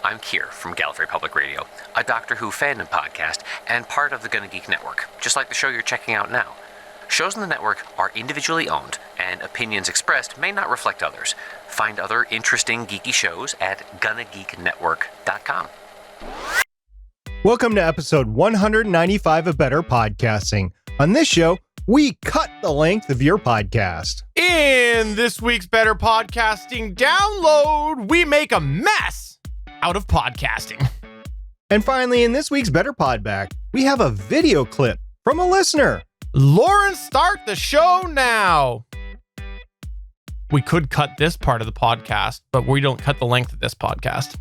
I'm Keir from Gallifrey Public Radio, a Doctor Who fandom podcast and part of the GonnaGeek network, just like the show you're checking out now. Shows in the network are individually owned, and opinions expressed may not reflect others. Find other interesting geeky shows at GonnaGeekNetwork.com. Welcome to episode 195 of Better Podcasting. On this show, we cut the length of your podcast. In this week's Better Podcasting download, we make a mess out of podcasting. And finally, in this week's Better Podback, we have a video clip from a listener. Lauren, start the show now. We could cut this part of the podcast, but we don't cut the length of this podcast.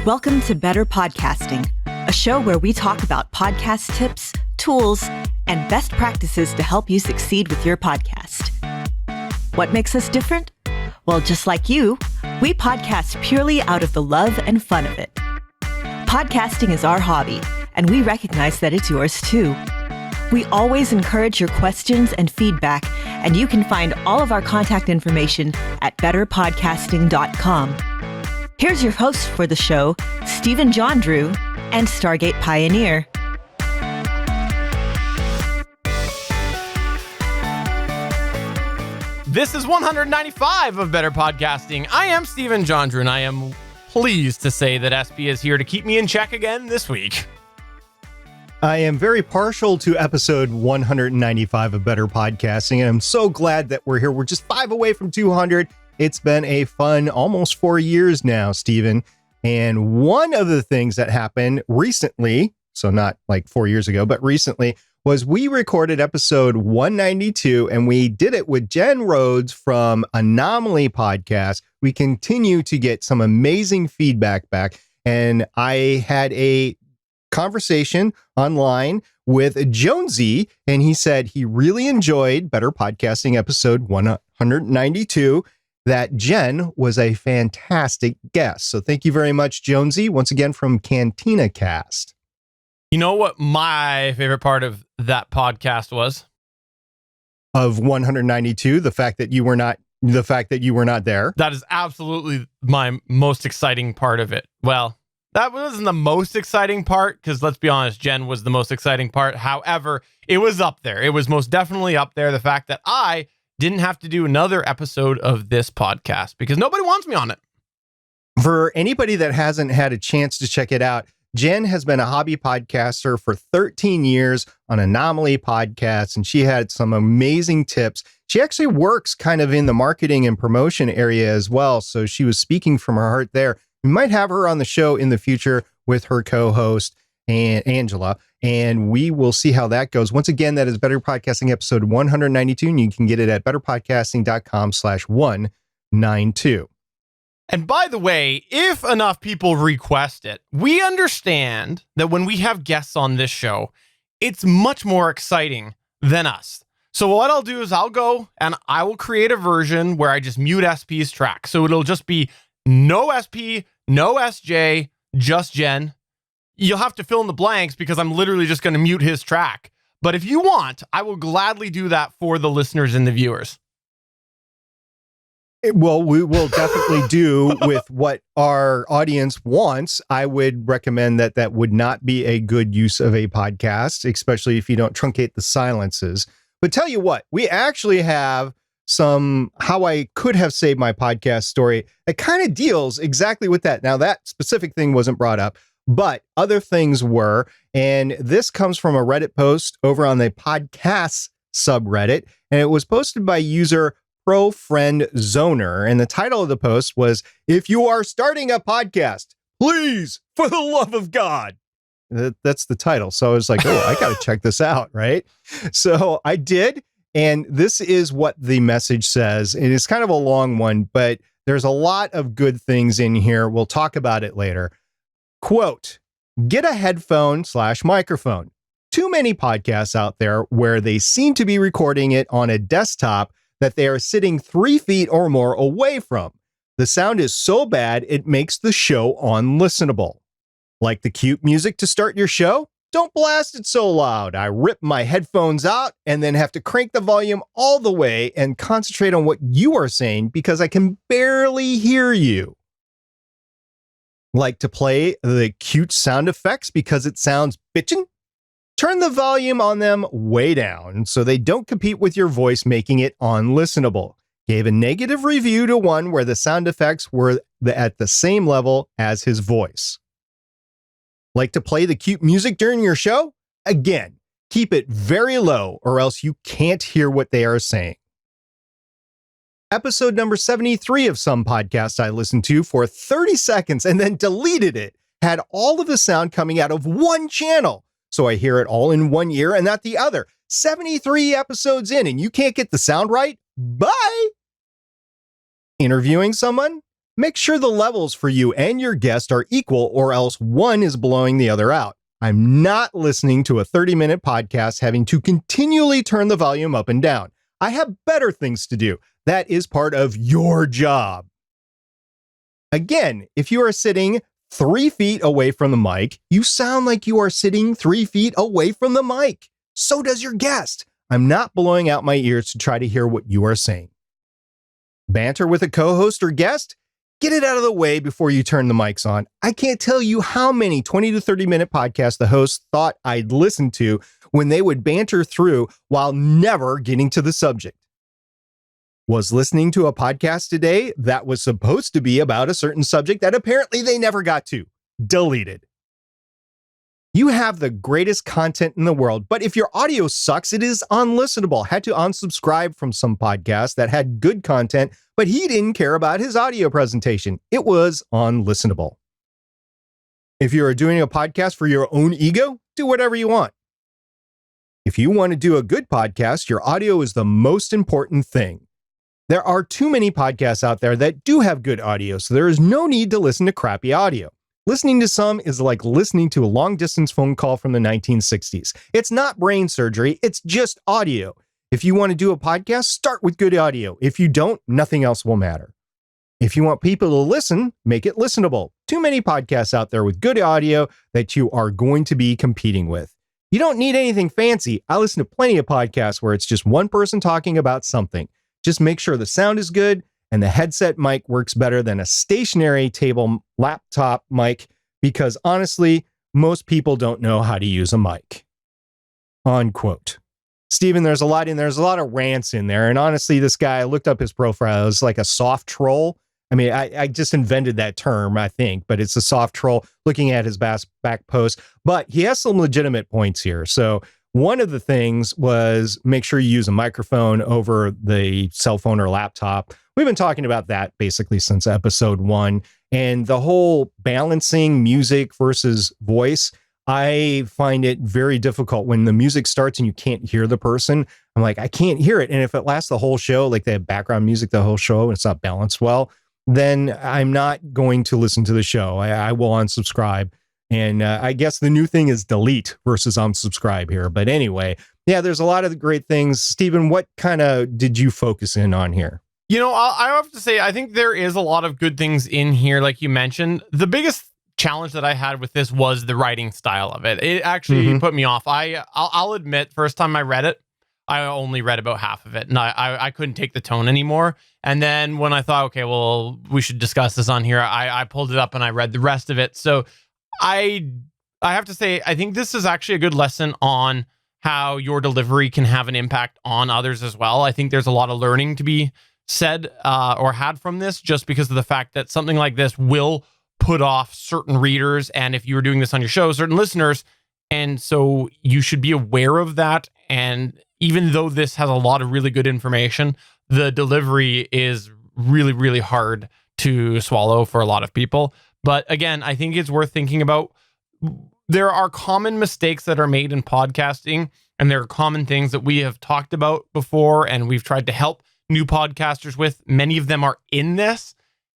Welcome to Better Podcasting, a show where we talk about podcast tips, tools, and best practices to help you succeed with your podcast. What makes us different? Well, just like you, we podcast purely out of the love and fun of it. Podcasting is our hobby, and we recognize that it's yours too. We always encourage your questions and feedback, and you can find all of our contact information at betterpodcasting.com. Here's your host for the show, Stephen Jondrew and Stargate Pioneer. This is 195 of Better Podcasting. I am Stephen Jondrew, and I am pleased to say that SB is here to keep me in check again this week. I am very partial to episode 195 of Better Podcasting, and I'm so glad that we're here. We're just 5 away from 200. It's been a fun almost 4 years now, Stephen. And one of the things that happened recently, so not like 4 years ago, but recently, was we recorded episode 192, and we did it with Jen Rhodes from Anomaly Podcast. We continue to get some amazing feedback back, and I had a conversation online with Jonesy, and he said he really enjoyed Better Podcasting episode 192. That Jen was a fantastic guest. So thank you very much, Jonesy, once again from Cantina Cast. You know what my favorite part of that podcast was? Of 192, the fact that you were not there. That is absolutely my most exciting part of it. Well, that wasn't the most exciting part, because let's be honest, Jen was the most exciting part. However, it was up there. It was most definitely up there. The fact that I didn't have to do another episode of this podcast because nobody wants me on it. For anybody that hasn't had a chance to check it out, Jen has been a hobby podcaster for 13 years on Anomaly Podcasts, and she had some amazing tips. She actually works kind of in the marketing and promotion area as well, so she was speaking from her heart there. We might have her on the show in the future with her co-host, Angela, and we will see how that goes. Once again, that is Better Podcasting episode 192, and you can get it at betterpodcasting.com/192. And by the way, if enough people request it, we understand that when we have guests on this show, it's much more exciting than us. So what I'll do is I'll go and I will create a version where I just mute SP's track. So it'll just be no SP, no SJ, just Jen. You'll have to fill in the blanks because I'm literally just going to mute his track. But if you want, I will gladly do that for the listeners and the viewers. Well, we will definitely do with what our audience wants. I would recommend that would not be a good use of a podcast, especially if you don't truncate the silences. But tell you what, we actually have some how I could have saved my podcast story that kind of deals exactly with that. Now, that specific thing wasn't brought up, but other things were, and this comes from a Reddit post over on the podcasts subreddit, and it was posted by user ProFriendZoner, and the title of the post was, "If you are starting a podcast, please, for the love of God." That's the title. So I was like, oh, I got to check this out, right? So I did, and this is what the message says. It is kind of a long one, but there's a lot of good things in here. We'll talk about it later. Quote, "Get a headphone/microphone. Too many podcasts out there where they seem to be recording it on a desktop that they are sitting 3 feet or more away from. The sound is so bad, it makes the show unlistenable. Like the cute music to start your show? don't blast it so loud. I rip my headphones out and then have to crank the volume all the way and concentrate on what you are saying because I can barely hear you. Like to play the cute sound effects because it sounds bitchin'? Turn the volume on them way down so they don't compete with your voice, making it unlistenable. Gave a negative review to one where the sound effects were at the same level as his voice. Like to play the cute music during your show? Again, keep it very low or else you can't hear what they are saying. Episode number 73 of some podcast I listened to for 30 seconds and then deleted it had all of the sound coming out of one channel. So I hear it all in one ear and not the other. 73 episodes in and you can't get the sound right? Bye! Interviewing someone? Make sure the levels for you and your guest are equal or else one is blowing the other out. I'm not listening to a 30-minute podcast having to continually turn the volume up and down. I have better things to do. That is part of your job. Again, if you are sitting 3 feet away from the mic, you sound like you are sitting 3 feet away from the mic. So does your guest. I'm not blowing out my ears to try to hear what you are saying. Banter with a co-host or guest? Get it out of the way before you turn the mics on. I can't tell you how many 20 to 30-minute podcasts the host thought I'd listen to when they would banter through while never getting to the subject. Was listening to a podcast today that was supposed to be about a certain subject that apparently they never got to. Deleted. You have the greatest content in the world, but if your audio sucks, it is unlistenable. Had to unsubscribe from some podcast that had good content, but he didn't care about his audio presentation. It was unlistenable. If you are doing a podcast for your own ego, do whatever you want. If you want to do a good podcast, your audio is the most important thing. There are too many podcasts out there that do have good audio, so there is no need to listen to crappy audio. Listening to some is like listening to a long-distance phone call from the 1960s. It's not brain surgery, it's just audio. If you want to do a podcast, start with good audio. If you don't, nothing else will matter. If you want people to listen, make it listenable. Too many podcasts out there with good audio that you are going to be competing with. You don't need anything fancy. I listen to plenty of podcasts where it's just one person talking about something. Just make sure the sound is good and the headset mic works better than a stationary table laptop mic because honestly, most people don't know how to use a mic. Unquote. Stephen, there's a lot of rants in there. And honestly, this guy, I looked up his profile. It was like a soft troll. I mean, I just invented that term, I think, but it's a soft troll looking at his back post. But he has some legitimate points here. So one of the things was make sure you use a microphone over the cell phone or laptop. We've been talking about that basically since episode 1. And the whole balancing music versus voice, I find it very difficult when the music starts and you can't hear the person. I'm like, I can't hear it. And if it lasts the whole show, like they have background music the whole show and it's not balanced well, then I'm not going to listen to the show. I will unsubscribe. And I guess the new thing is delete versus unsubscribe here. But anyway, yeah, there's a lot of great things. Stephen, what kind of did you focus in on here? You know, I have to say, I think there is a lot of good things in here, like you mentioned. The biggest challenge that I had with this was the writing style of it. It actually put me off. I'll admit, first time I read it, I only read about half of it, and I couldn't take the tone anymore. And then when I thought, okay, well, we should discuss this on here, I pulled it up and I read the rest of it. So I have to say, I think this is actually a good lesson on how your delivery can have an impact on others as well. I think there's a lot of learning to be said or had from this, just because of the fact that something like this will put off certain readers. And if you were doing this on your show, certain listeners. And so you should be aware of that. And even though this has a lot of really good information, the delivery is really, really hard to swallow for a lot of people. But again, I think it's worth thinking about. There are common mistakes that are made in podcasting, and there are common things that we have talked about before, and we've tried to help new podcasters with. Many of them are in this.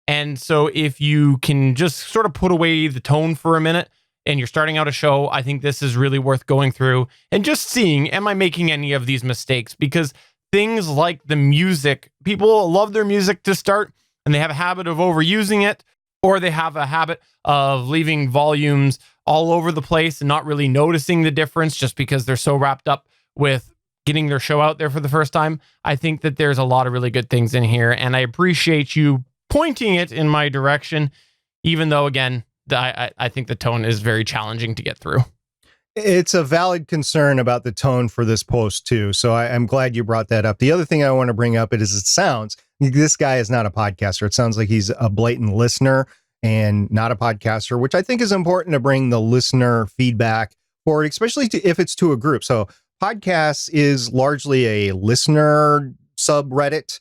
And so if you can just sort of put away the tone for a minute and you're starting out a show, I think this is really worth going through and just seeing, am I making any of these mistakes? Because things like the music, people love their music to start and they have a habit of overusing it, or they have a habit of leaving volumes all over the place and not really noticing the difference just because they're so wrapped up with getting their show out there for the first time. I think that there's a lot of really good things in here, and I appreciate you pointing it in my direction, even though, again, I think the tone is very challenging to get through. It's a valid concern about the tone for this post too. So I'm glad you brought that up. The other thing I want to bring up is it sounds, this guy is not a podcaster. It sounds like he's a blatant listener and not a podcaster, which I think is important to bring the listener feedback forward, especially if it's to a group. So podcasts is largely a listener subreddit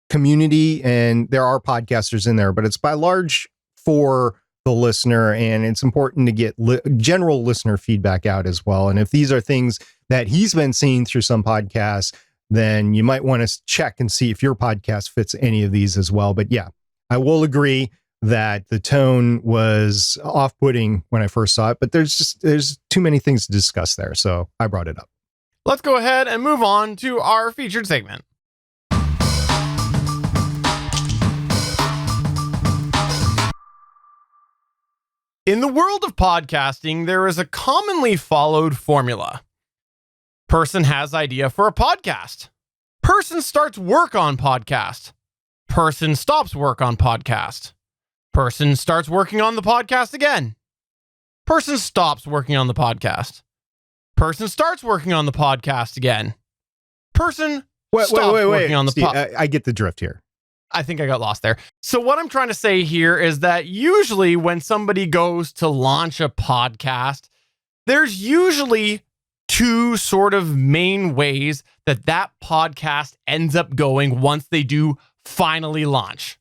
community, and there are podcasters in there, but it's by large for the listener, and it's important to get general listener feedback out as well. And if these are things that he's been seeing through some podcasts, then you might want to check and see if your podcast fits any of these as well. But yeah, I will agree that the tone was off-putting when I first saw it, but there's too many things to discuss there, so I brought it up. Let's go ahead and move on to our featured segment. In the world of podcasting, there is a commonly followed formula. Person has idea for a podcast. Person starts work on podcast. Person stops work on podcast. Person starts working on the podcast again. Person stops working on the podcast. Person starts working on the podcast again. Person stops working on the podcast. I get the drift here. I think I got lost there. So what I'm trying to say here is that usually when somebody goes to launch a podcast, there's usually two sort of main ways that podcast ends up going once they do finally launch.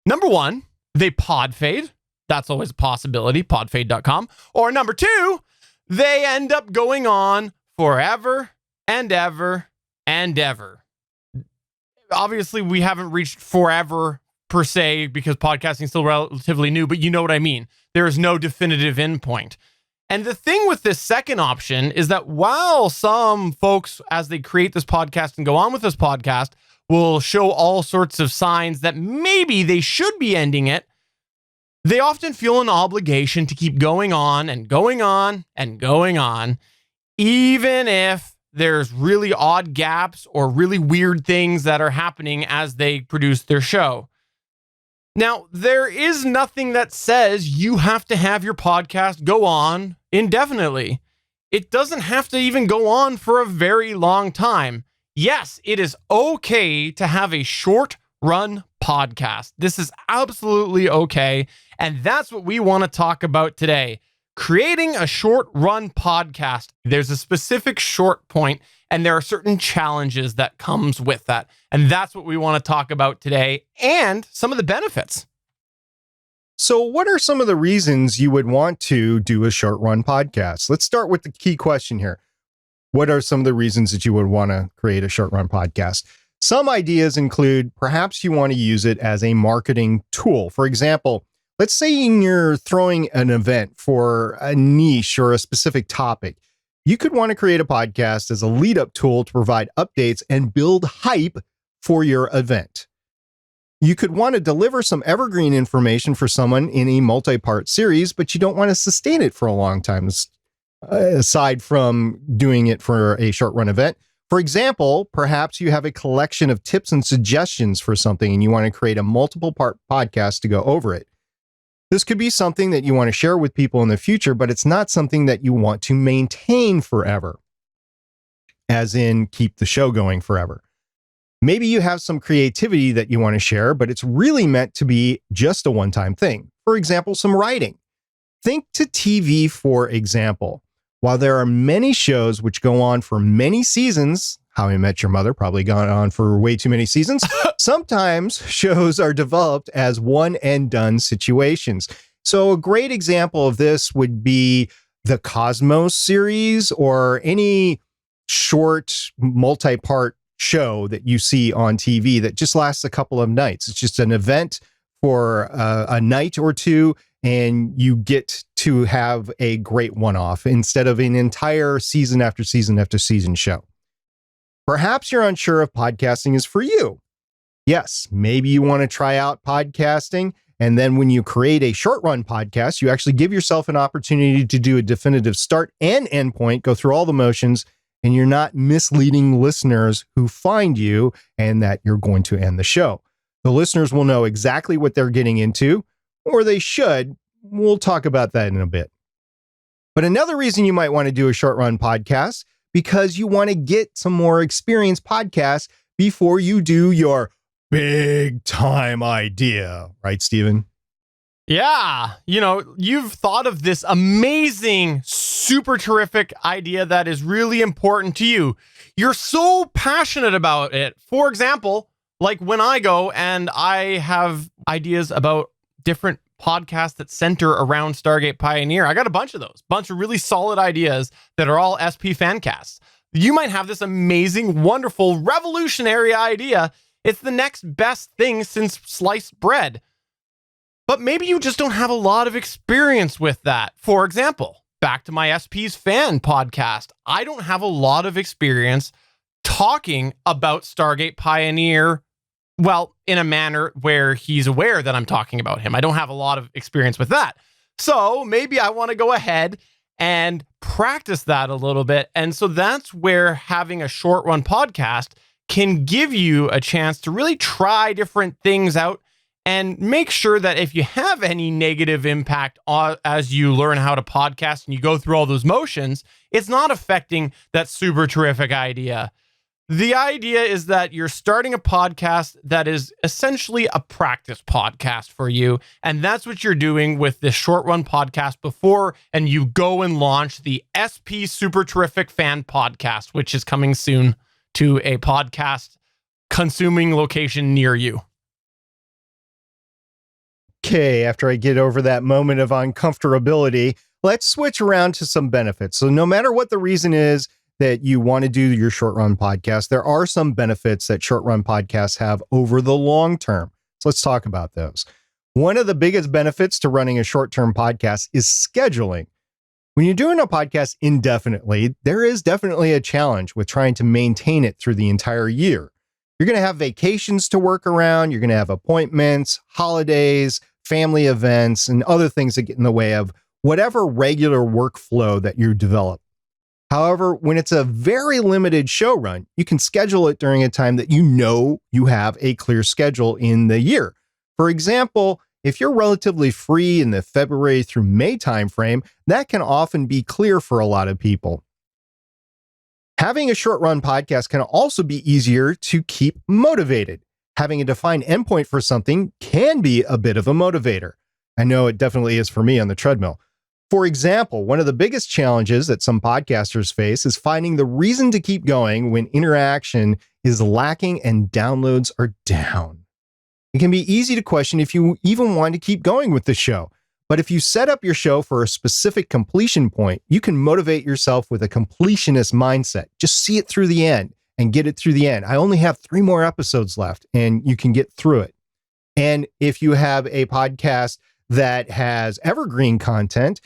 Number one, they pod fade. That's always a possibility, podfade.com. Or number two, they end up going on forever and ever and ever. Obviously, we haven't reached forever per se because podcasting is still relatively new, but you know what I mean. There is no definitive endpoint. And the thing with this second option is that while some folks, as they create this podcast and go on with this podcast, will show all sorts of signs that maybe they should be ending it, they often feel an obligation to keep going on and going on and going on, even if there's really odd gaps or really weird things that are happening as they produce their show. Now, there is nothing that says you have to have your podcast go on indefinitely. It doesn't have to even go on for a very long time. Yes, it is okay to have a short run podcast. This is absolutely okay. And that's what we want to talk about today. Creating a short run podcast. There's a specific short point, and there are certain challenges that comes with that. And that's what we want to talk about today, and some of the benefits. So what are some of the reasons you would want to do a short run podcast? Let's start with the key question here. What are some of the reasons that you would want to create a short run podcast? Some ideas include perhaps you want to use it as a marketing tool. For example, let's say you're throwing an event for a niche or a specific topic. You could want to create a podcast as a lead-up tool to provide updates and build hype for your event. You could want to deliver some evergreen information for someone in a multi-part series, but you don't want to sustain it for a long time, aside from doing it for a short-run event. For example, perhaps you have a collection of tips and suggestions for something and you want to create a multiple-part podcast to go over it. This could be something that you want to share with people in the future, but it's not something that you want to maintain forever, as in keep the show going forever. Maybe you have some creativity that you want to share, but it's really meant to be just a one-time thing. For example, some writing. Think to TV, for example. While there are many shows which go on for many seasons, How I Met Your Mother probably gone on for way too many seasons, sometimes shows are developed as one and done situations. So a great example of this would be the Cosmos series or any short multi-part show that you see on TV that just lasts a couple of nights. It's just an event for a night or two, and you get to have a great one-off instead of an entire season after season after season show. Perhaps you're unsure if podcasting is for you. Yes, maybe you want to try out podcasting And then when you create a short run podcast, you actually give yourself an opportunity to do a definitive start and end point, go through all the motions, and you're not misleading listeners who find you and that you're going to end the show. The listeners will know exactly what they're getting into, or they should. We'll talk about that in a bit. But another reason you might want to do a short run podcast, because you want to get some more experienced podcasts before you do your big time idea. Right, Stephen? Yeah. You've thought of this amazing, super terrific idea that is really important to you. You're so passionate about it. For example, like when I go and I have ideas about different podcasts that center around Stargate Pioneer. I got a bunch of those, bunch of really solid ideas that are all SP Fancasts. You might have this amazing, wonderful, revolutionary idea. It's the next best thing since sliced bread. But maybe you just don't have a lot of experience with that. For example, back to my SP's Fan podcast. I don't have a lot of experience talking about Stargate Pioneer, well, in a manner where he's aware that I'm talking about him. I don't have a lot of experience with that. So maybe I want to go ahead and practice that a little bit. And so that's where having a short run podcast can give you a chance to really try different things out and make sure that if you have any negative impact as you learn how to podcast and you go through all those motions, it's not affecting that super terrific idea. The idea is that you're starting a podcast that is essentially a practice podcast for you. And that's what you're doing with this short run podcast before, and you go and launch the SP Super Terrific Fan Podcast, which is coming soon to a podcast consuming location near you. Okay, after I get over that moment of uncomfortability, let's switch around to some benefits. So no matter what the reason is that you want to do your short run podcast, there are some benefits that short run podcasts have over the long term. So let's talk about those. One of the biggest benefits to running a short term podcast is scheduling. When you're doing a podcast indefinitely, there is definitely a challenge with trying to maintain it through the entire year. You're going to have vacations to work around. You're going to have appointments, holidays, family events, and other things that get in the way of whatever regular workflow that you develop. However, when it's a very limited show run, you can schedule it during a time that you know you have a clear schedule in the year. For example, if you're relatively free in the February through May timeframe, that can often be clear for a lot of people. Having a short run podcast can also be easier to keep motivated. Having a defined endpoint for something can be a bit of a motivator. I know it definitely is for me on the treadmill. For example, one of the biggest challenges that some podcasters face is finding the reason to keep going when interaction is lacking and downloads are down. It can be easy to question if you even want to keep going with the show. But if you set up your show for a specific completion point, you can motivate yourself with a completionist mindset. Just see it through the end and get it through the end. I only have 3 more episodes left, and you can get through it. And if you have a podcast that has evergreen content,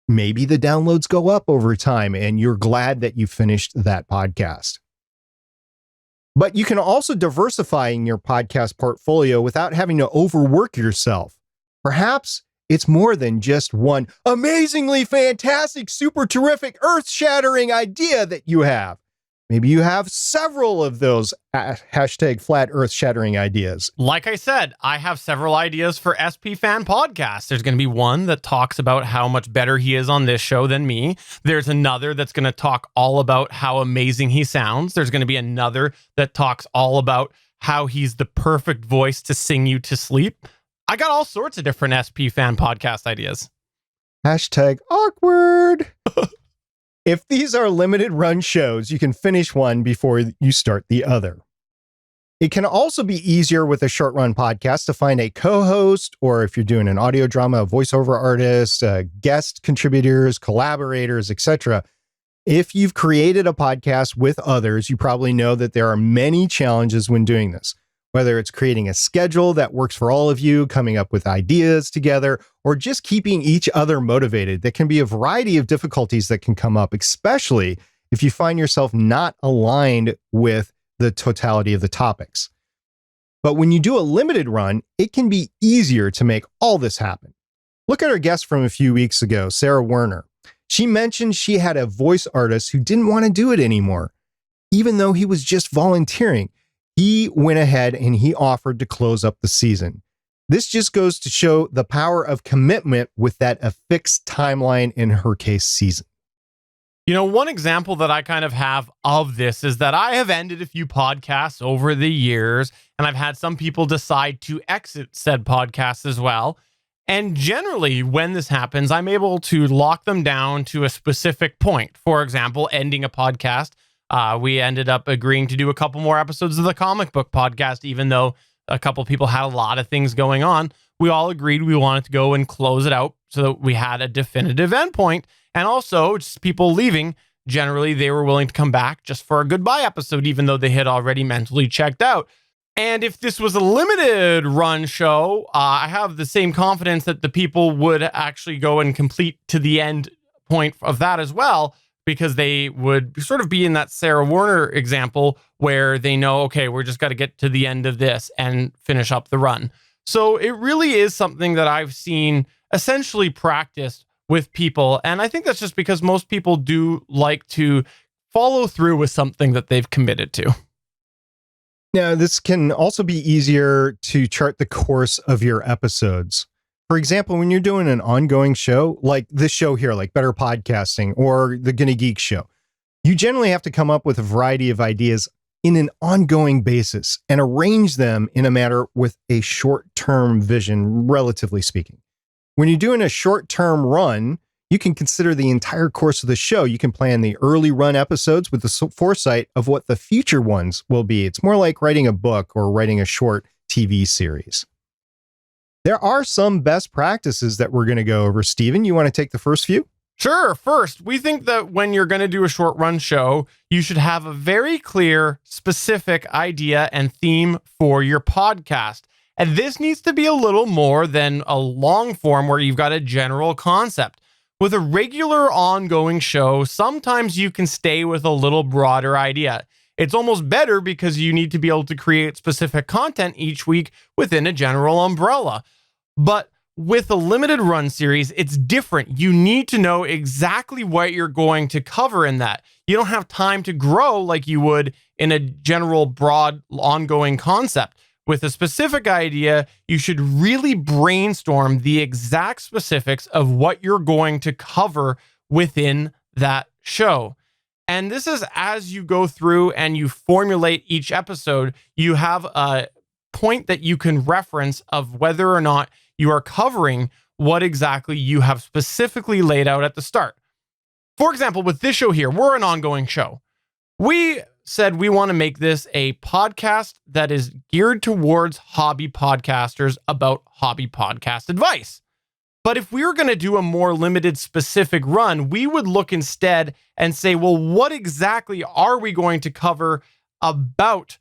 maybe the downloads go up over time and you're glad that you finished that podcast. But you can also diversify in your podcast portfolio without having to overwork yourself. Perhaps it's more than just one amazingly fantastic, super terrific, earth-shattering idea that you have. Maybe you have several of those hashtag flat earth shattering ideas. Like I said, I have several ideas for SP Fan Podcasts. There's going to be one that talks about how much better he is on this show than me. There's another that's going to talk all about how amazing he sounds. There's going to be another that talks all about how he's the perfect voice to sing you to sleep. I got all sorts of different SP Fan Podcast ideas. Hashtag awkward. If these are limited run shows, you can finish one before you start the other. It can also be easier with a short run podcast to find a co-host, or if you're doing an audio drama, a voiceover artist, guest contributors, collaborators, etc. If you've created a podcast with others, you probably know that there are many challenges when doing this. Whether it's creating a schedule that works for all of you, coming up with ideas together, or just keeping each other motivated, there can be a variety of difficulties that can come up, especially if you find yourself not aligned with the totality of the topics. But when you do a limited run, it can be easier to make all this happen. Look at our guest from a few weeks ago, Sarah Werner. She mentioned she had a voice artist who didn't want to do it anymore. Even though he was just volunteering, he went ahead and he offered to close up the season. This just goes to show the power of commitment with that a fixed timeline, in her case, season. You know, one example that I kind of have of this is that I have ended a few podcasts over the years, and I've had some people decide to exit said podcasts as well. And generally, when this happens, I'm able to lock them down to a specific point. For example, ending a podcast. We ended up agreeing to do a couple more episodes of the comic book podcast, even though a couple people had a lot of things going on. We all agreed we wanted to go and close it out so that we had a definitive endpoint. And also, just people leaving, generally, they were willing to come back just for a goodbye episode, even though they had already mentally checked out. And if this was a limited run show, I have the same confidence that the people would actually go and complete to the end point of that as well, because they would sort of be in that Sarah Werner example where they know, okay, we're just got to get to the end of this and finish up the run. So it really is something that I've seen essentially practiced with people. And I think that's just because most people do like to follow through with something that they've committed to. Now, this can also be easier to chart the course of your episodes. For example, when you're doing an ongoing show, like this show here, like Better Podcasting or the GonnaGeek show, you generally have to come up with a variety of ideas in an ongoing basis and arrange them in a manner with a short-term vision, relatively speaking. When you're doing a short-term run, you can consider the entire course of the show. You can plan the early run episodes with the foresight of what the future ones will be. It's more like writing a book or writing a short TV series. There are some best practices that we're going to go over. Stephen, you want to take the first few? Sure. First, we think that when you're going to do a short run show, you should have a very clear, specific idea and theme for your podcast. And this needs to be a little more than a long form where you've got a general concept. With a regular ongoing show, sometimes you can stay with a little broader idea. It's almost better because you need to be able to create specific content each week within a general umbrella. But with a limited run series, it's different. You need to know exactly what you're going to cover in that. You don't have time to grow like you would in a general, broad, ongoing concept. With a specific idea, you should really brainstorm the exact specifics of what you're going to cover within that show. And this is as you go through and you formulate each episode, you have a point that you can reference of whether or not you are covering what exactly you have specifically laid out at the start. For example, with this show here, we're an ongoing show. We said we want to make this a podcast that is geared towards hobby podcasters about hobby podcast advice. But if we were going to do a more limited specific run, we would look instead and say, well, what exactly are we going to cover about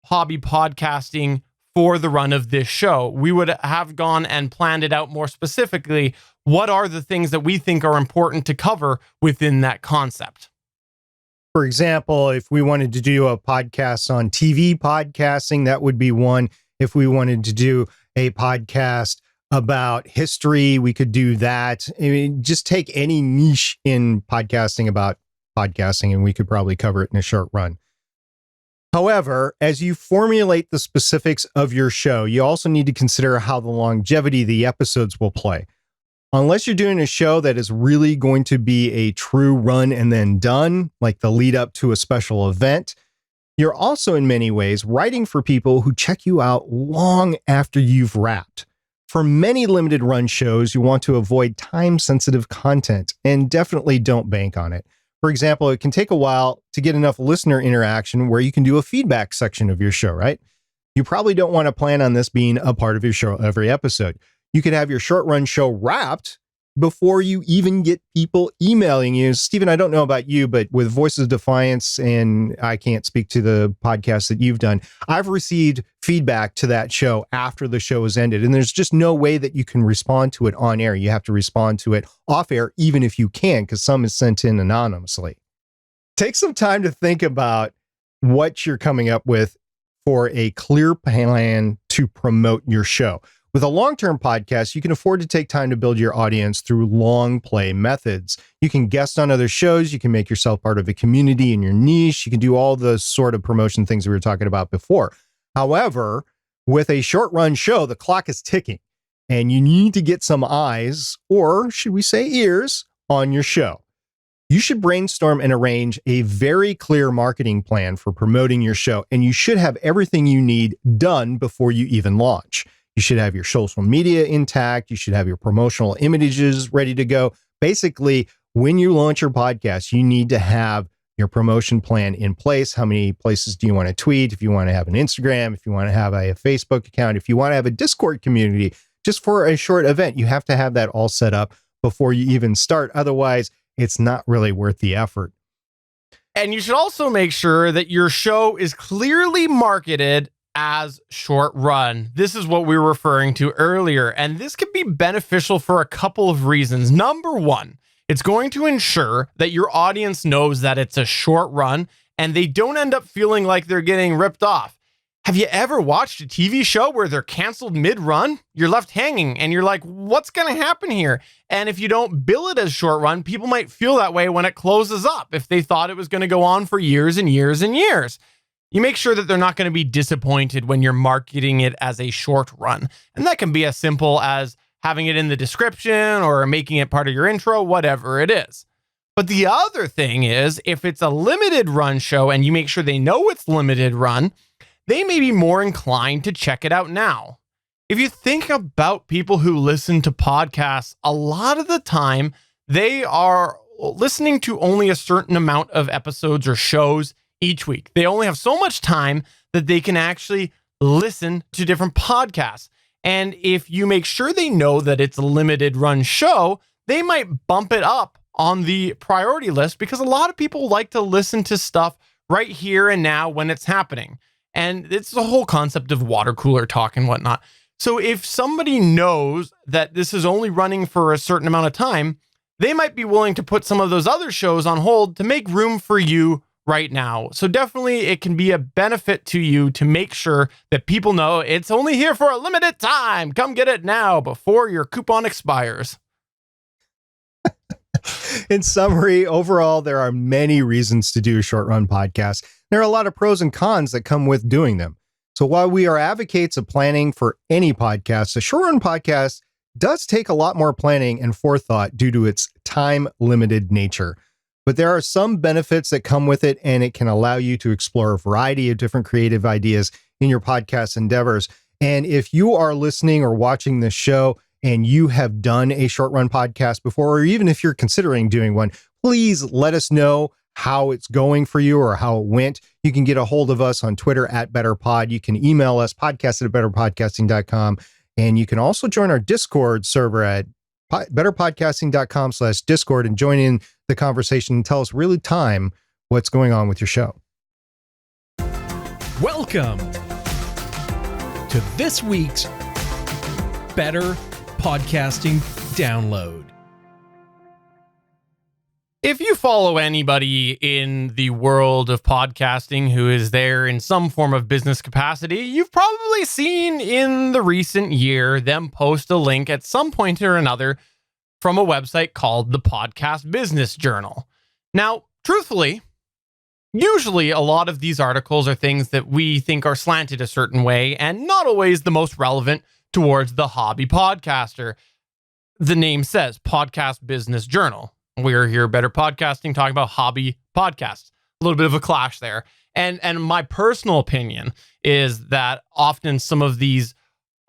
hobby podcasting for the run of this show? We would have gone and planned it out more specifically. What are the things that we think are important to cover within that concept? For example, if we wanted to do a podcast on TV podcasting, that would be one. If we wanted to do a podcast about history, we could do that. I mean, just take any niche in podcasting about podcasting, and we could probably cover it in a short run. However, as you formulate the specifics of your show, you also need to consider how the longevity of the episodes will play. Unless you're doing a show that is really going to be a true run and then done, like the lead up to a special event, you're also in many ways writing for people who check you out long after you've wrapped. For many limited run shows, you want to avoid time-sensitive content and definitely don't bank on it. For example, it can take a while to get enough listener interaction where you can do a feedback section of your show, right? You probably don't want to plan on this being a part of your show every episode. You could have your short run show wrapped before you even get people emailing you. Stephen, I don't know about you, but with Voices of Defiance, and I can't speak to the podcast that you've done, I've received feedback to that show after the show has ended. And there's just no way that you can respond to it on air. You have to respond to it off air, even if you can, because some is sent in anonymously. Take some time to think about what you're coming up with for a clear plan to promote your show. With a long-term podcast, you can afford to take time to build your audience through long play methods. You can guest on other shows. You can make yourself part of a community in your niche. You can do all the sort of promotion things we were talking about before. However, with a short-run show, the clock is ticking, and you need to get some eyes, or should we say ears, on your show. You should brainstorm and arrange a very clear marketing plan for promoting your show, and you should have everything you need done before you even launch. You should have your social media intact. You should have your promotional images ready to go. Basically, when you launch your podcast, you need to have your promotion plan in place. How many places do you want to tweet? If you want to have an Instagram, if you want to have a Facebook account, if you want to have a Discord community, just for a short event, you have to have that all set up before you even start. Otherwise, it's not really worth the effort. And you should also make sure that your show is clearly marketed as short run. This is what we were referring to earlier, and this can be beneficial for a couple of reasons. Number one, it's going to ensure that your audience knows that it's a short run and they don't end up feeling like they're getting ripped off. Have you ever watched a TV show where they're canceled mid-run? You're left hanging and you're like, what's going to happen here? And if you don't bill it as short run, people might feel that way when it closes up if they thought it was going to go on for years and years and years. You make sure that they're not going to be disappointed when you're marketing it as a short run. And that can be as simple as having it in the description or making it part of your intro, whatever it is. But the other thing is, if it's a limited run show and you make sure they know it's limited run, they may be more inclined to check it out now. If you think about people who listen to podcasts, a lot of the time they are listening to only a certain amount of episodes or shows each week. They only have so much time that they can actually listen to different podcasts. And if you make sure they know that it's a limited run show, they might bump it up on the priority list because a lot of people like to listen to stuff right here and now when it's happening. And it's the whole concept of water cooler talk and whatnot. So if somebody knows that this is only running for a certain amount of time, they might be willing to put some of those other shows on hold to make room for you right now. So definitely it can be a benefit to you to make sure that people know it's only here for a limited time. Come get it now before your coupon expires. In summary, overall, there are many reasons to do a short run podcast. There are a lot of pros and cons that come with doing them. So while we are advocates of planning for any podcast, a short run podcast does take a lot more planning and forethought due to its time limited nature. But there are some benefits that come with it, and it can allow you to explore a variety of different creative ideas in your podcast endeavors. And if you are listening or watching this show and you have done a short run podcast before, or even if you're considering doing one, please let us know how it's going for you or how it went. You can get a hold of us on Twitter @BetterPod. You can email us podcast@betterpodcasting.com. And you can also join our Discord server at betterpodcasting.com/Discord and join in the conversation and tell us real time what's going on with your show. Welcome to this week's Better Podcasting Download. If you follow anybody in the world of podcasting who is there in some form of business capacity, you've probably seen in the recent year them post a link at some point or another from a website called the Podcast Business Journal. Now, truthfully, usually a lot of these articles are things that we think are slanted a certain way and not always the most relevant towards the hobby podcaster. The name says Podcast Business Journal. We're here, Better Podcasting, talking about hobby podcasts. A little bit of a clash there. And my personal opinion is that often some of these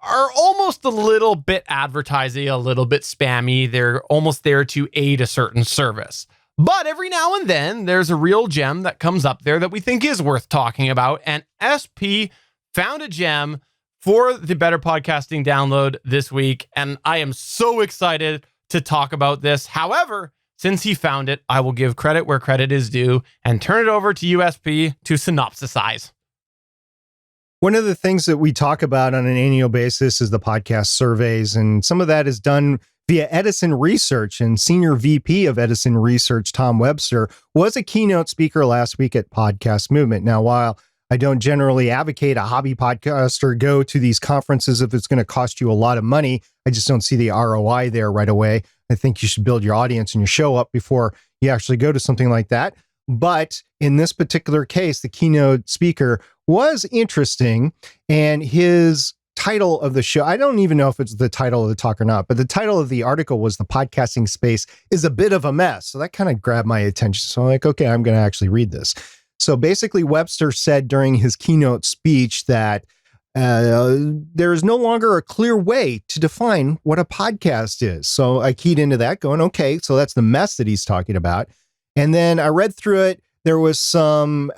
are almost a little bit advertising, a little bit spammy. They're almost there to aid a certain service. But every now and then, there's a real gem that comes up there that we think is worth talking about. And SP found a gem for the Better Podcasting Download this week. And I am so excited to talk about this. However, since he found it, I will give credit where credit is due and turn it over to USP to synopsisize. One of the things that we talk about on an annual basis is the podcast surveys, and some of that is done via Edison Research, and Senior VP of Edison Research, Tom Webster, was a keynote speaker last week at Podcast Movement. Now, while I don't generally advocate a hobby podcaster go to these conferences if it's going to cost you a lot of money. I just don't see the ROI there right away. I think you should build your audience and your show up before you actually go to something like that. But in this particular case, the keynote speaker was interesting, and his title of the show, I don't even know if it's the title of the talk or not, but the title of the article was "The Podcasting Space is a Bit of a Mess." So that kind of grabbed my attention. So I'm like, okay, I'm going to actually read this. So basically, Webster said during his keynote speech that there is no longer a clear way to define what a podcast is. So I keyed into that going, okay, so that's the mess that he's talking about. And then I read through it. There was some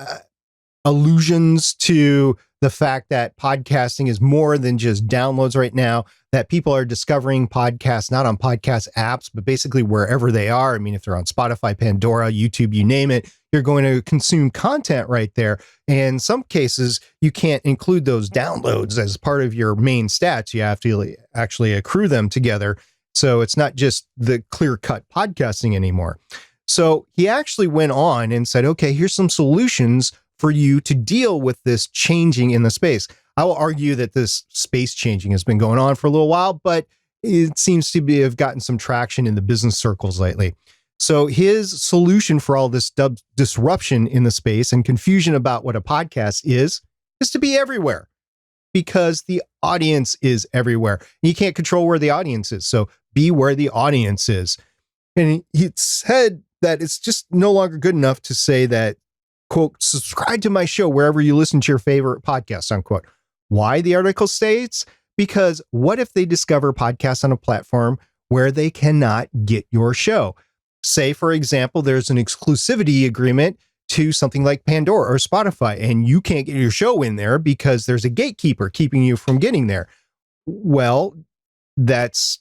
allusions to the fact that podcasting is more than just downloads right now, that people are discovering podcasts, not on podcast apps, but basically wherever they are. I mean, if they're on Spotify, Pandora, YouTube, you name it, you're going to consume content right there. And in some cases, you can't include those downloads as part of your main stats. You have to actually accrue them together. So it's not just the clear-cut podcasting anymore. So he actually went on and said, okay, here's some solutions for you to deal with this changing in the space. I will argue that this space changing has been going on for a little while, but it seems to have gotten some traction in the business circles lately. So his solution for all this disruption in the space and confusion about what a podcast is to be everywhere, because the audience is everywhere. You can't control where the audience is. So be where the audience is. And he said that it's just no longer good enough to say that, quote, subscribe to my show wherever you listen to your favorite podcast, unquote. Why, the article states? Because what if they discover podcasts on a platform where they cannot get your show? Say, for example, there's an exclusivity agreement to something like Pandora or Spotify, and you can't get your show in there because there's a gatekeeper keeping you from getting there. Well, that's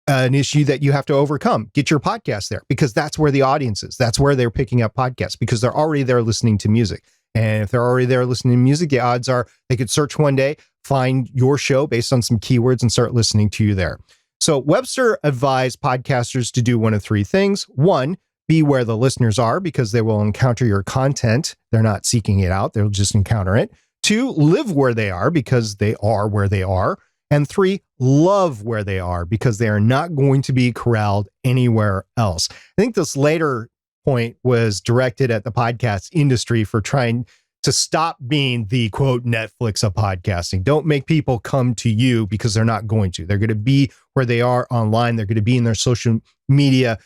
an issue that you have to overcome. Get your podcast there, because that's where the audience is. That's where they're picking up podcasts, because they're already there listening to music. And if they're already there listening to music, the odds are they could search one day, find your show based on some keywords, and start listening to you there. So Webster advised podcasters to do one of three things. One, be where the listeners are, because they will encounter your content. They're not seeking it out. They'll just encounter it. Two, live where they are, because they are where they are. And three, love where they are, because they are not going to be corralled anywhere else. I think this later point was directed at the podcast industry for trying to stop being the, quote, Netflix of podcasting. Don't make people come to you, because they're not going to. They're going to be where they are online. They're going to be in their social media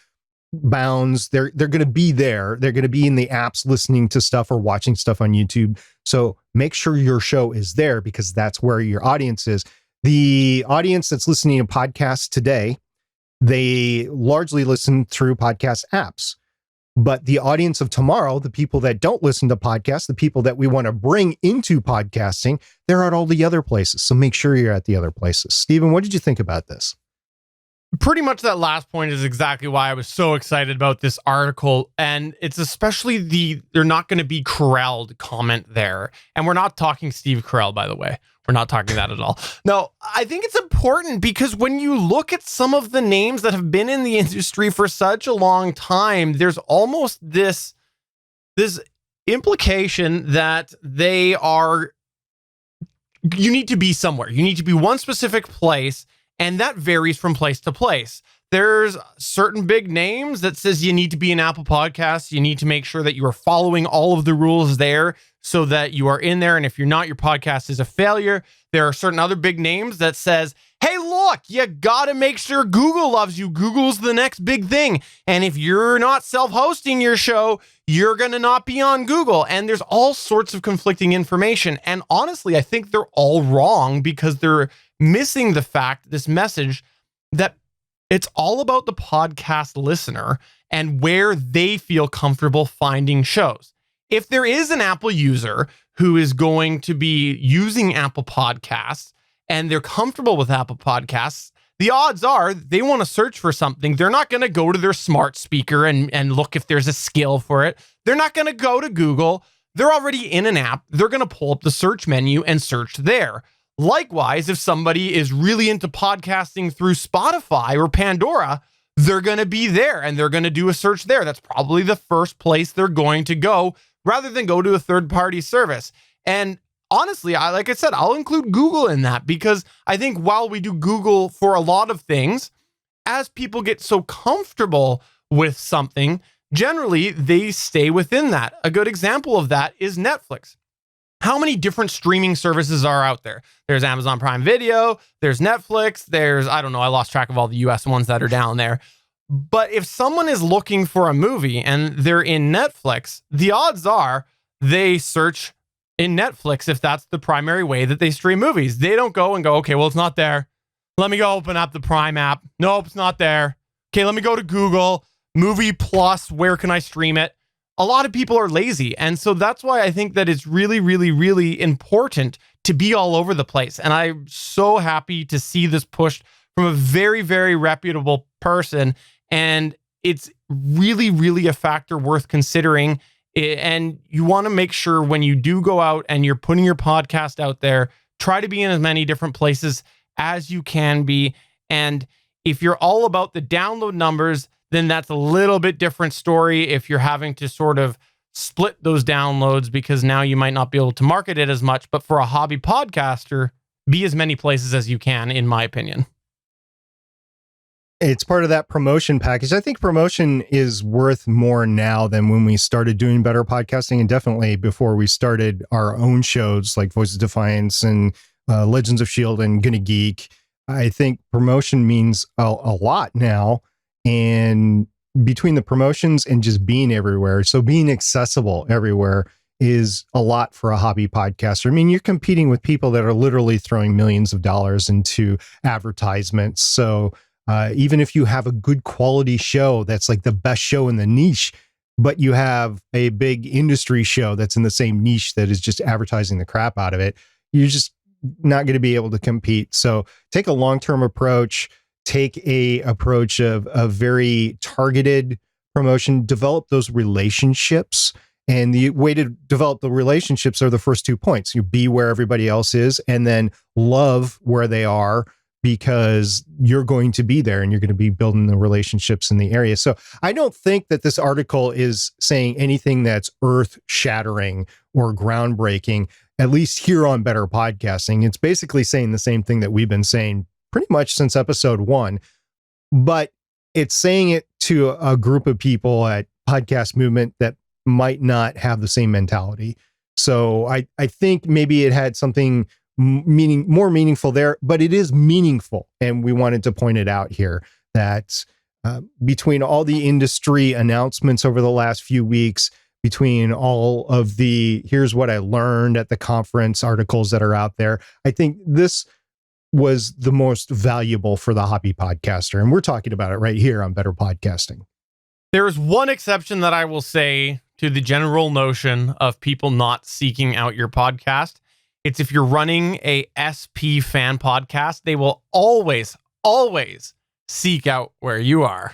bounds. They're going to be there. They're going to be in the apps listening to stuff or watching stuff on YouTube. So make sure your show is there, because that's where your audience is. The audience that's listening to podcasts today, they largely listen through podcast apps. But the audience of tomorrow, the people that don't listen to podcasts, the people that we want to bring into podcasting, they're at all the other places. So make sure you're at the other places. Stephen, what did you think about this? Pretty much that last point is exactly why I was so excited about this article. And it's especially they're not going to be corralled comment there. And we're not talking Steve Carell, by the way. We're not talking that at all. No, I think it's important, because when you look at some of the names that have been in the industry for such a long time, there's almost this implication that you need to be somewhere. You need to be one specific place, and that varies from place to place. There's certain big names that says you need to be an Apple Podcasts. You need to make sure that you are following all of the rules there so that you are in there. And if you're not, your podcast is a failure. There are certain other big names that says, hey, look, you got to make sure Google loves you. Google's the next big thing. And if you're not self-hosting your show, you're going to not be on Google. And there's all sorts of conflicting information. And honestly, I think they're all wrong, because they're missing the fact, this message, that it's all about the podcast listener and where they feel comfortable finding shows. If there is an Apple user who is going to be using Apple Podcasts and they're comfortable with Apple Podcasts, the odds are they want to search for something. They're not going to go to their smart speaker and look if there's a skill for it. They're not going to go to Google. They're already in an app. They're going to pull up the search menu and search there. Likewise, if somebody is really into podcasting through Spotify or Pandora, they're going to be there and they're going to do a search there. That's probably the first place they're going to go, rather than go to a third-party service. And honestly, like I said, I'll include Google in that, because I think while we do Google for a lot of things, as people get so comfortable with something, generally they stay within that. A good example of that is Netflix. How many different streaming services are out there? There's Amazon Prime Video, there's Netflix, there's, I don't know, I lost track of all the US ones that are down there. But if someone is looking for a movie and they're in Netflix, the odds are they search in Netflix if that's the primary way that they stream movies. They don't go and go, okay, well, it's not there. Let me go open up the Prime app. Nope, it's not there. Okay, let me go to Google, Movie Plus, where can I stream it? A lot of people are lazy. And so that's why I think that it's really, really, really important to be all over the place. And I'm so happy to see this pushed from a very, very reputable person. And it's really, really a factor worth considering. And you want to make sure when you do go out and you're putting your podcast out there, try to be in as many different places as you can be. And if you're all about the download numbers, then that's a little bit different story if you're having to sort of split those downloads, because now you might not be able to market it as much. But for a hobby podcaster, be as many places as you can, in my opinion. It's part of that promotion package. I think promotion is worth more now than when we started doing better podcasting, and definitely before we started our own shows like Voices of Defiance and Legends of S.H.I.E.L.D. and GonnaGeek. I think promotion means a lot now. And between the promotions and just being everywhere, so being accessible everywhere is a lot for a hobby podcaster. I mean, you're competing with people that are literally throwing millions of dollars into advertisements. So even if you have a good quality show that's like the best show in the niche, but you have a big industry show that's in the same niche that is just advertising the crap out of it, you're just not going to be able to compete. So take a long-term approach. Take a approach of a very targeted promotion, develop those relationships. And the way to develop the relationships are the first 2 points. You be where everybody else is, and then love where they are, because you're going to be there and you're going to be building the relationships in the area. So I don't think that this article is saying anything that's earth shattering or groundbreaking, at least here on Better Podcasting. It's basically saying the same thing that we've been saying pretty much since episode 1, but it's saying it to a group of people at Podcast Movement that might not have the same mentality. So I think maybe it had something more meaningful there, but it is meaningful. And we wanted to point it out here that between all the industry announcements over the last few weeks, between all of the here's what I learned at the conference articles that are out there, I think this was the most valuable for the hobby podcaster. And we're talking about it right here on Better Podcasting. There is one exception that I will say to the general notion of people not seeking out your podcast. It's if you're running a SP fan podcast, they will always, always seek out where you are.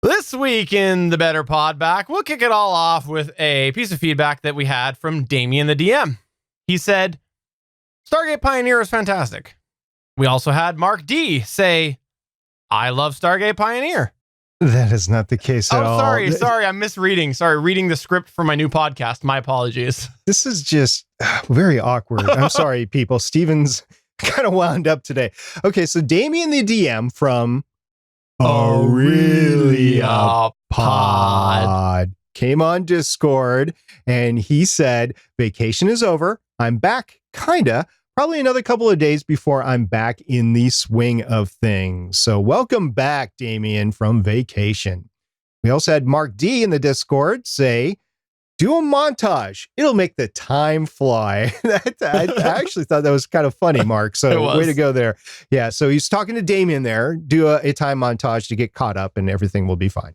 This week in the Better Pod Back, we'll kick it all off with a piece of feedback that we had from Damien the DM. He said, Stargate Pioneer is fantastic. We also had Mark D say, I love Stargate Pioneer. That is not the case at all. Sorry, I'm misreading. Sorry, reading the script for my new podcast. My apologies. This is just very awkward. I'm sorry, people. Steven's kind of wound up today. Okay, so Damien the DM from Aurelia Pod came on Discord, and he said, vacation is over. I'm back, kinda. Probably another couple of days before I'm back in the swing of things. So welcome back, Damien, from vacation. We also had Mark D in the Discord say, do a montage. It'll make the time fly. I actually thought that was kind of funny, Mark. So way to go there. Yeah, so he's talking to Damien there. Do a time montage to get caught up and everything will be fine.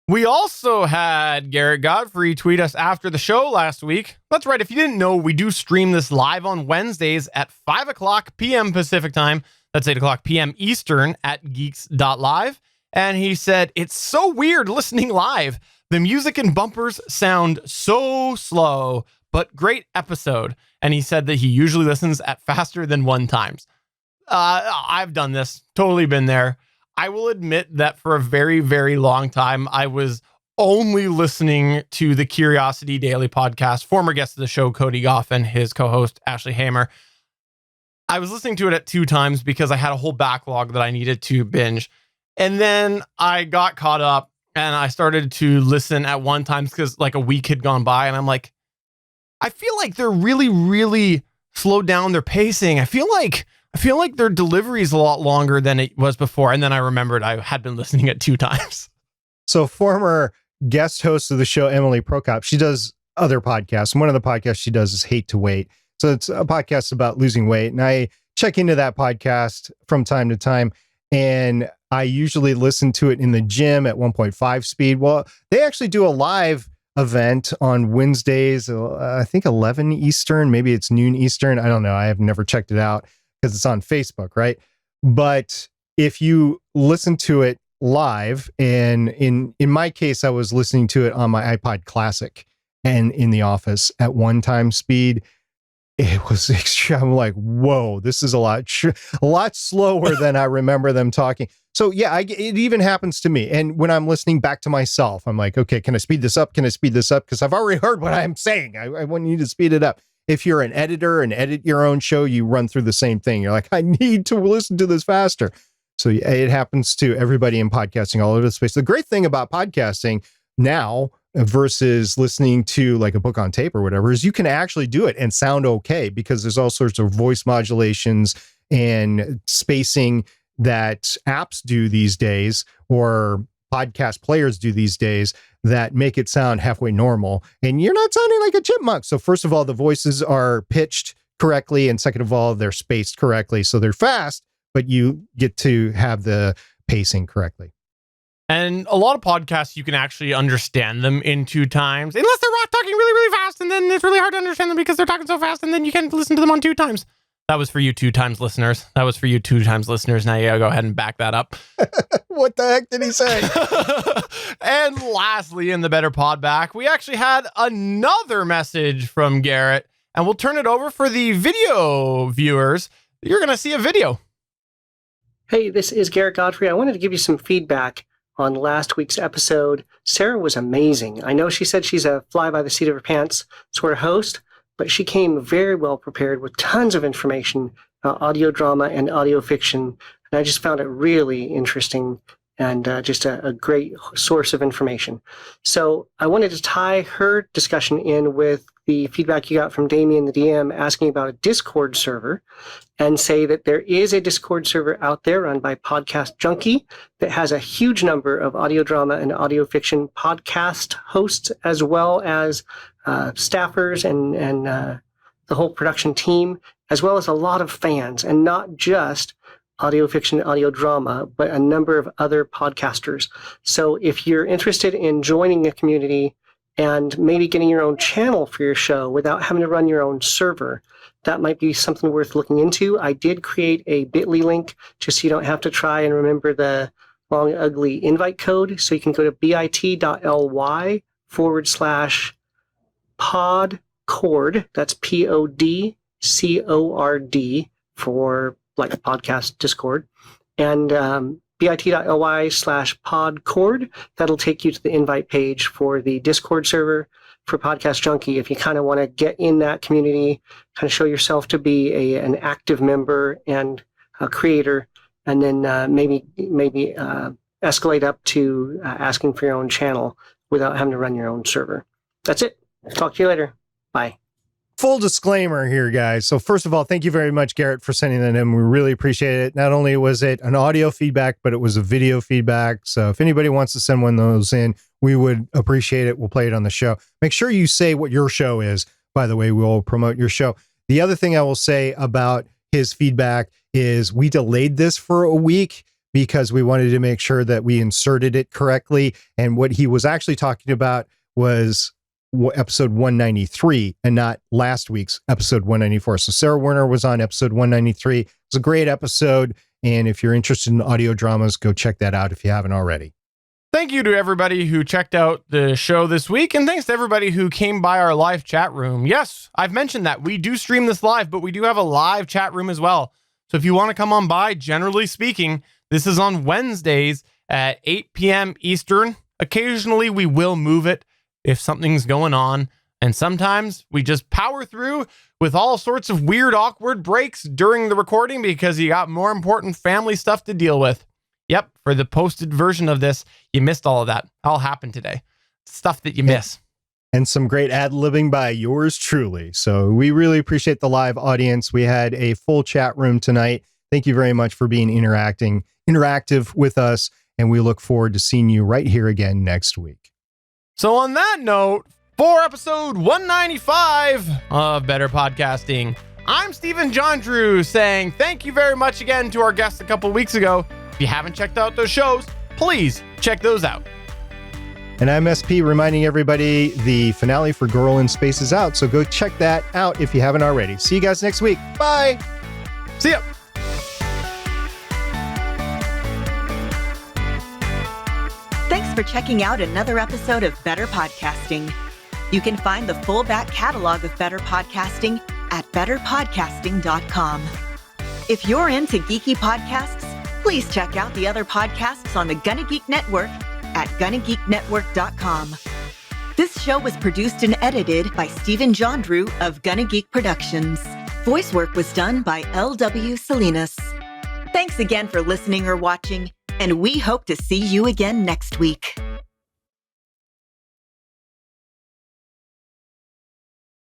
We also had Garrett Godfrey tweet us after the show last week. That's right. If you didn't know, we do stream this live on Wednesdays at 5 o'clock p.m. Pacific time. That's 8 o'clock p.m. Eastern at Geeks.Live. And he said, it's so weird listening live. The music and bumpers sound so slow, but great episode. and he said that he usually listens at faster than 1 times. I've done this, totally been there. I will admit that for a very, very long time, I was only listening to the Curiosity Daily podcast, former guest of the show, Cody Goff, and his co-host, Ashley Hamer. I was listening to it at 2 times because I had a whole backlog that I needed to binge. And then I got caught up and I started to listen at 1 time because like a week had gone by, and I'm like, I feel like they're really, really slowed down their pacing. I feel like their delivery is a lot longer than it was before. And then I remembered I had been listening at 2 times. So former guest host of the show, Emily Prokop, she does other podcasts. And one of the podcasts she does is Hate to Wait. So it's a podcast about losing weight. And I check into that podcast from time to time. And I usually listen to it in the gym at 1.5 speed. Well, they actually do a live event on Wednesdays, I think 11 Eastern, maybe it's noon Eastern. I don't know. I have never checked it out because it's on Facebook, right? But if you listen to it live, and in my case, I was listening to it on my iPod Classic and in the office at 1 time speed. It was extreme. I'm like, whoa, this is a lot slower than I remember them talking. So yeah, it even happens to me. And when I'm listening back to myself, I'm like, okay, can I speed this up? Can I speed this up? Because I've already heard what I'm saying. I want you to speed it up. If you're an editor and edit your own show, you run through the same thing. You're like, I need to listen to this faster. So it happens to everybody in podcasting all over the space. The great thing about podcasting now versus listening to like a book on tape or whatever is you can actually do it and sound okay, because there's all sorts of voice modulations and spacing that apps do these days, or podcast players do these days, that make it sound halfway normal. And you're not sounding like a chipmunk. So first of all, the voices are pitched correctly. And second of all, they're spaced correctly. So they're fast, but you get to have the pacing correctly. And a lot of podcasts, you can actually understand them in 2 times, unless they're talking really, really fast, and then it's really hard to understand them because they're talking so fast, and then you can't listen to them on 2 times. That was for you 2 times listeners. Now you gotta go ahead and back that up. What the heck did he say? And lastly, in the Better Pod Back, we actually had another message from Garrett, and we'll turn it over for the video viewers. You're going to see a video. Hey, this is Garrett Godfrey. I wanted to give you some feedback on last week's episode. Sarah was amazing. I know she said she's a fly by the seat of her pants sort of host, but she came very well prepared with tons of information about audio drama and audio fiction. And I just found it really interesting and just a great source of information. So I wanted to tie her discussion in with the feedback you got from Damien, the DM, asking about a Discord server, and say that there is a Discord server out there run by Podcast Junkie that has a huge number of audio drama and audio fiction podcast hosts, as well as staffers and the whole production team, as well as a lot of fans, and not just audio fiction, audio drama, but a number of other podcasters. So if you're interested in joining a community and maybe getting your own channel for your show without having to run your own server, that might be something worth looking into. I did create a bit.ly link just so you don't have to try and remember the long, ugly invite code. So you can go to bit.ly/podcord. That's PODCORD for like a podcast Discord. And bit.ly/podcord. That'll take you to the invite page for the Discord server for Podcast Junkie. If you kind of want to get in that community, kind of show yourself to be an active member and a creator, and then maybe escalate up to asking for your own channel without having to run your own server. That's it. Talk to you later. Bye. Full disclaimer here, guys. So first of all, thank you very much, Garrett, for sending that in. We really appreciate it. Not only was it an audio feedback, but it was a video feedback. So if anybody wants to send one of those in, we would appreciate it. We'll play it on the show. Make sure you say what your show is. By the way, we'll promote your show. The other thing I will say about his feedback is we delayed this for a week because we wanted to make sure that we inserted it correctly. And what he was actually talking about was episode 193 and not last week's episode 194. So Sarah Werner was on episode 193. It's a great episode. And if you're interested in audio dramas, go check that out if you haven't already. Thank you to everybody who checked out the show this week, and thanks to everybody who came by our live chat room. Yes, I've mentioned that we do stream this live, but we do have a live chat room as well. So if you want to come on by, generally speaking, this is on Wednesdays at 8 p.m. Eastern. Occasionally, we will move it if something's going on, and sometimes we just power through with all sorts of weird, awkward breaks during the recording because you got more important family stuff to deal with. Yep, for the posted version of this, you missed all of that. All happened today. Stuff that you miss. And some great ad-libbing by yours truly. So we really appreciate the live audience. We had a full chat room tonight. Thank you very much for being interactive with us, and we look forward to seeing you right here again next week. So on that note, for episode 195 of Better Podcasting, I'm Stephen Jondrew saying thank you very much again to our guests a couple weeks ago. If you haven't checked out those shows, please check those out. And I'm SP reminding everybody the finale for Girl in Space is out, so go check that out if you haven't already. See you guys next week. Bye! See ya! Thanks for checking out another episode of Better Podcasting. You can find the full back catalog of Better Podcasting at betterpodcasting.com. If you're into geeky podcasts, please check out the other podcasts on the GonnaGeek Network at GonnaGeekNetwork.com. This show was produced and edited by Stephen Jondrew of GonnaGeek Productions. Voice work was done by L.W. Salinas. Thanks again for listening or watching, and we hope to see you again next week.